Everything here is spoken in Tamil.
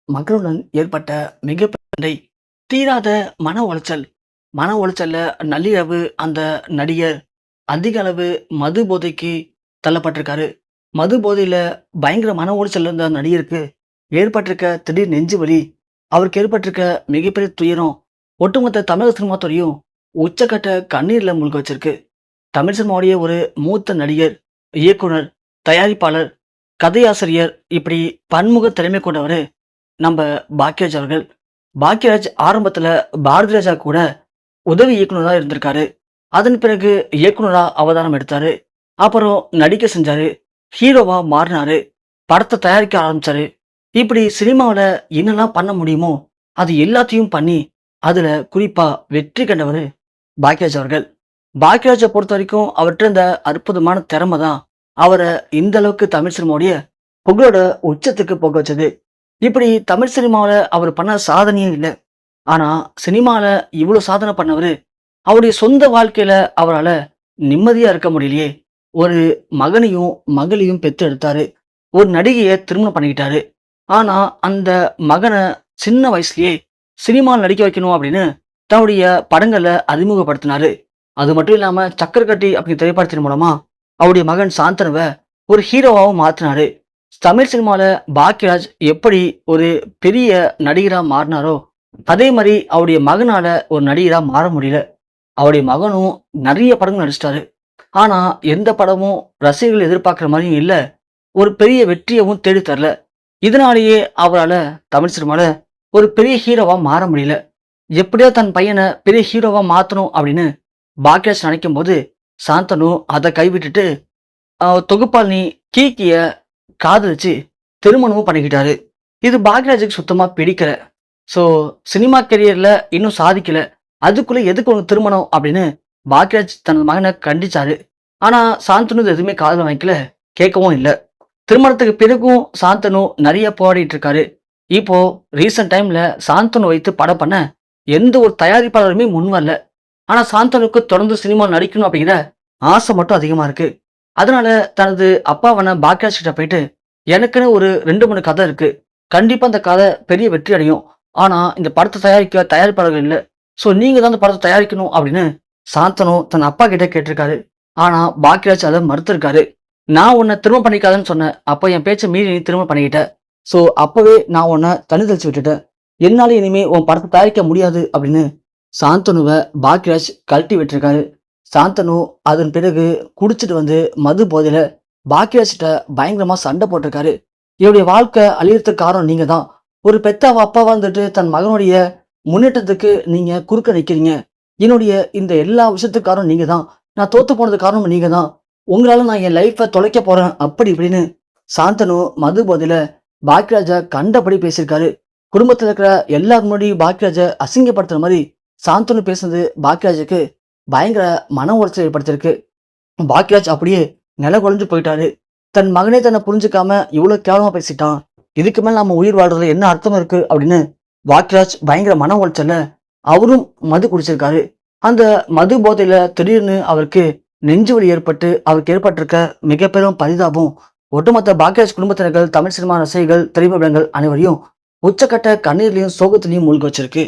மகளுடன் ஏற்பட்ட மிகப்பெரிய சண்டை, தீராத மன உளைச்சல். மன உளைச்சல்ல நள்ளிரவு அந்த நடிகர் அதிக அளவு மது போதைக்கு தள்ளப்பட்டிருக்காரு. மது போதையில பயங்கர மன உளைச்சல்ல இருந்த அந்த நடிகருக்கு ஏற்பட்டிருக்க திடீர் நெஞ்சு வலி, அவருக்கு ஏற்பட்டிருக்க மிகப்பெரிய துயரம், ஒட்டுமொத்த தமிழக சினிமா துறையும் உச்சக்கட்ட கண்ணீர்ல மூழ்க வச்சிருக்கு. தமிழ் சினிமாவுடைய ஒரு மூத்த நடிகர், இயக்குனர், தயாரிப்பாளர், கதையாசிரியர் இப்படி பன்முக திறமை கொண்டவர் நம்ம பாக்யராஜ் அவர்கள். பாக்யராஜ் ஆரம்பத்துல பாரதி ராஜா கூட உதவி இயக்குனரா இருந்திருக்காரு. அதன் பிறகு இயக்குனரா அவதாரம் எடுத்தாரு. அப்புறம் நடிக்க செஞ்சாரு. ஹீரோவா மாறினாரு. படத்தை தயாரிக்க ஆரம்பிச்சாரு. இப்படி சினிமாவுல என்னெல்லாம் பண்ண முடியுமோ அது எல்லாத்தையும் பண்ணி அதுல குறிப்பா வெற்றி கண்டவர் பாக்யராஜ் அவர்கள். பாக்யராஜை பொறுத்த வரைக்கும் அவர்கிட்ட இருந்த அற்புதமான திறமை தான் அவரை இந்த அளவுக்கு தமிழ் சினிமாவுடைய புகழோட உச்சத்துக்கு போக வச்சது. இப்படி தமிழ் சினிமாவுல அவர் பண்ண சாதனையே இல்ல. ஆனா, சினிமால இவ்ளோ சாதனை பண்ணவரு, அவருடைய சொந்த வாழ்க்கையில அவரால நிம்மதியா இருக்க முடியலையே. ஒரு மகனையும், மகளையும் பெத்து எடுத்தாரு. ஒரு நடிகைய திருமணம் பண்ணிக்கிட்டாரு. ஆனா, அந்த மகன சின்ன வயசுலயே சினிமால நடிக்க வைக்கணும் அப்படின்னு தன்னுடைய படங்கள்ல அறிமுகப்படுத்தினாரு. அது மட்டும் இல்லாம சக்கரக்கட்டி அப்படிங்கிற திரைப்படத்தின் மூலமா அவருடைய மகன் சாந்தனுவ ஒரு ஹீரோவாவும் மாத்துனாரு. தமிழ் சினிமால பாக்யராஜ் எப்படி ஒரு பெரிய நடிகரா மாறினாரோ, அதே மாரி அவருடைய மகனால ஒரு நடிகரா மாற முடியல. அவருடைய மகனும் நெறைய படங்கள் நடிச்சிட்டாரு. ஆனா, எந்த படமும் ரசிகர்கள் எதிர்பார்க்கிற மாரியும் இல்ல. ஒரு பெரிய வெற்றியவும் தேடி தரல. இதனாலேயே அவரால தமிழ் சினிமால ஒரு பெரிய ஹீரோவா மாற முடியல. எப்படியோ தன் பையன பெரிய ஹீரோவா மாத்தணும் அப்படின்னு பாக்யராஜ் நினைக்கும்போது, சாந்தனு அத கைவிட்டுட்டு தொகுப்பாளினி கீக்கிய காதலிச்சு திருமணமும் பண்ணிக்கிட்டாரு. இது பாக்யராஜுக்கு சுத்தமா பிடிக்கல. ஸோ சினிமா கெரியர்ல இன்னும் சாதிக்கல. அதுக்குள்ள எதுக்கு உனக்கு திருமணம் அப்படின்னு பாக்யராஜ் தனது மகனை கண்டிச்சாரு. ஆனா சாந்தனு இது எதுவுமே காதுல வாங்கிக்கல, கேட்கவும் இல்ல. திருமணத்துக்கு பிறகும் சாந்தனு நிறைய போராடிட்டு இருக்காரு. இப்போ ரீசன்ட் டைம்ல சாந்தனு வைத்து படம் பண்ண எந்த ஒரு தயாரிப்பாளருமே முன் வரல. ஆனா சாந்தனுக்கு தொடர்ந்து சினிமா நடிக்கணும் அப்படிங்கிற ஆசை மட்டும் அதிகமா இருக்கு. அதனால தனது அப்பாவான பாக்யராஜ் கிட்ட போயிட்டு, எனக்குன்னு ஒரு 2, 3 கதை இருக்கு. கண்டிப்பா அந்த கதை பெரிய வெற்றி அடையும். ஆனா இந்த படத்தை தயாரிக்க தயாரிப்பாளர்கள் இல்ல. ஸோ நீங்க தான் அந்த படத்தை தயாரிக்கணும் அப்படின்னு சாந்தனு தன் அப்பா கிட்ட கேட்டிருக்காரு. ஆனா பாக்யராஜ் அதை மறுத்திருக்காரு. நான் உன்னை திருமணம் பண்ணிக்காதன்னு சொன்னேன். அப்ப என் பேச்சை மீறி நீ திருமணம் பண்ணிக்கிட்ட. ஸோ அப்பவே நான் உன்னை தண்ணி தெளிச்சு விட்டுட்டேன். என்னால இனிமே உன் படத்தை தயாரிக்க முடியாது அப்படின்னு சாந்தனுவை பாக்யராஜ் கழட்டி விட்டுருக்காரு. சாந்தனு அதன் பிறகு குடிச்சிட்டு வந்து மது போதையில பாக்யராஜ்கிட்ட பயங்கரமா சண்டை போட்டிருக்காரு. என்னுடைய வாழ்க்கை அழியறதுக்கு காரணம் நீங்க தான். ஒரு பெத்த அப்பாவா இருந்துட்டு தன் மகனுடைய முன்னேற்றத்துக்கு நீங்க குறுக்க நிக்கிறீங்க. என்னுடைய இந்த எல்லா விஷயத்துக்கு காரணம் நீங்க தான். நான் தோத்து போனதுக்கு காரணம் நீங்க தான். உங்களால நான் என் லைஃப்பை தொலைக்க போறேன் அப்படி இப்படின்னு சாந்தனு மது போதையில பாக்யராஜ கண்டபடி பேசியிருக்காரு. குடும்பத்துல இருக்கிற எல்லாரும் முன்னாடி பாக்யராஜ அசிங்கப்படுத்துற மாதிரி சாந்தனு பேசுனது பாக்யராஜுக்கு பயங்கர மன உளைச்சல் ஏற்படுத்திருக்கு. பாக்யராஜ் அப்படியே நில குலைஞ்சு போயிட்டாரு. தன் மகனே தன்னை புரிஞ்சுக்காம இவ்வளவு கேவலமா பேசிட்டான். இதுக்கு மேல நம்ம உயிர் வாழ்றதுல என்ன அர்த்தம் இருக்கு அப்படின்னு பாக்யராஜ் பயங்கர மன உளைச்சல்ல அவரும் மது குடிச்சிருக்காரு. அந்த மது போதையில திடீர்னு அவருக்கு நெஞ்சு வலி ஏற்பட்டு அவருக்கு ஏற்பட்டிருக்க மிக பெரும் பரிதாபம் ஒட்டுமொத்த பாக்யராஜ் குடும்பத்தினர்கள், தமிழ் சினிமா ரசிகர்கள், திரைப்படங்கள் அனைவரையும் உச்சக்கட்ட கண்ணீர்லையும் சோகத்திலையும் மூழ்க வச்சிருக்கு.